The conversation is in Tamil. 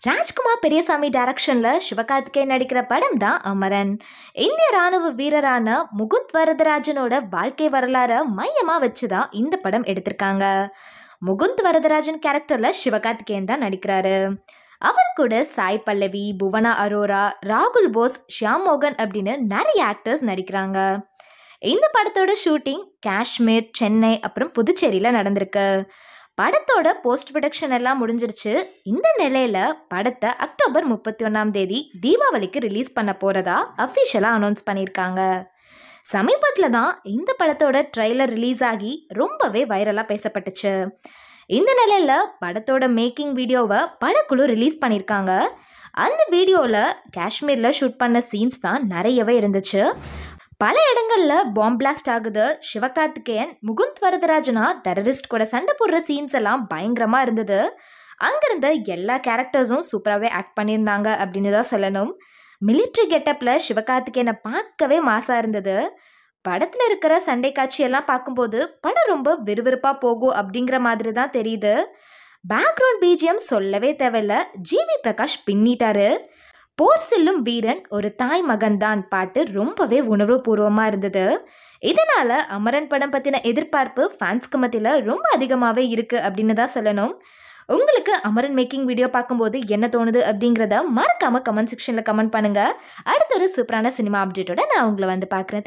ராஜ்குமார் பெரியசாமி டைரக்ஷன்ல சிவகார்த்திகேயன் நடிக்கிற படம் தான் அமரன். இந்திய ராணுவ வீரரான முகுந்த் வரதராஜனோட வாழ்க்கை வரலாறை மையமா வச்சுதான் இந்த படம் எடுத்திருக்காங்க. முகுந்த் வரதராஜன் கேரக்டர்ல சிவகார்த்திகேயன் தான் நடிக்கிறாரு. அவர் கூட சாய் பல்லவி, புவனா அரோரா, ராகுல் போஸ், ஷியாம் மோகன் அப்படின்னு நிறைய ஆக்டர்ஸ் நடிக்கிறாங்க. இந்த படத்தோட ஷூட்டிங் காஷ்மீர், சென்னை அப்புறம் புதுச்சேரியில் நடந்திருக்கு. படத்தோட போஸ்ட் ப்ரொடக்ஷன் எல்லாம் முடிஞ்சிருச்சு. இந்த நிலையில படத்தை அக்டோபர் 31 தீபாவளிக்கு ரிலீஸ் பண்ண போறதா அஃபிஷியலாக அனௌன்ஸ் பண்ணியிருக்காங்க. சமீபத்தில் தான் இந்த படத்தோட ட்ரெய்லர் ரிலீஸ் ஆகி ரொம்பவே வைரலாக பேசப்பட்டுச்சு. இந்த நிலையில படத்தோட மேக்கிங் வீடியோவை படக்குழு ரிலீஸ் பண்ணியிருக்காங்க. அந்த வீடியோவில் காஷ்மீரில் ஷூட் பண்ண சீன்ஸ் தான் நிறையவே இருந்துச்சு. பல இடங்கள்ல பாம் பிளாஸ்ட் ஆகுது. சிவகார்த்திகேயன் முகுந்த் வரதராஜனா டெரரிஸ்ட் கூட சண்டை போடுற சீன்ஸ் எல்லாம் பயங்கரமா இருந்தது. அங்கிருந்த எல்லா கேரக்டர்ஸும் சூப்பராகவே ஆக்ட் பண்ணியிருந்தாங்க அப்படின்னு தான் சொல்லணும். மிலிட்ரி கெட்டப்ல சிவகார்த்திகேயனை பார்க்கவே மாசா இருந்தது. படத்துல இருக்கிற சண்டை காட்சியெல்லாம் பார்க்கும்போது படம் ரொம்ப விறுவிறுப்பா போகும் அப்படிங்கிற மாதிரி தான் தெரியுது. பேக்ரவுண்ட் பிஜிஎம் சொல்லவே தேவையில்ல, ஜிவி பிரகாஷ் பின்னிட்டாரு. போர் செல்லும் வீரன் ஒரு தாய் மகன்தான் பாட்டு ரொம்பவே உணர்வுபூர்வமாக இருந்தது. இதனால அமரன் படம் பற்றின எதிர்பார்ப்பு ஃபேன்ஸ்க்கு மத்தியில் ரொம்ப அதிகமாகவே இருக்குது அப்படின்னு தான் சொல்லணும். உங்களுக்கு அமரன் மேக்கிங் வீடியோ பார்க்கும்போது என்ன தோணுது அப்படிங்கிறத மறக்காமல் கமெண்ட் செக்ஷனில் கமெண்ட் பண்ணுங்கள். அடுத்த ஒரு சூப்பரான சினிமா அப்டேட்டோட நான் உங்களை வந்து பார்க்குறேன்.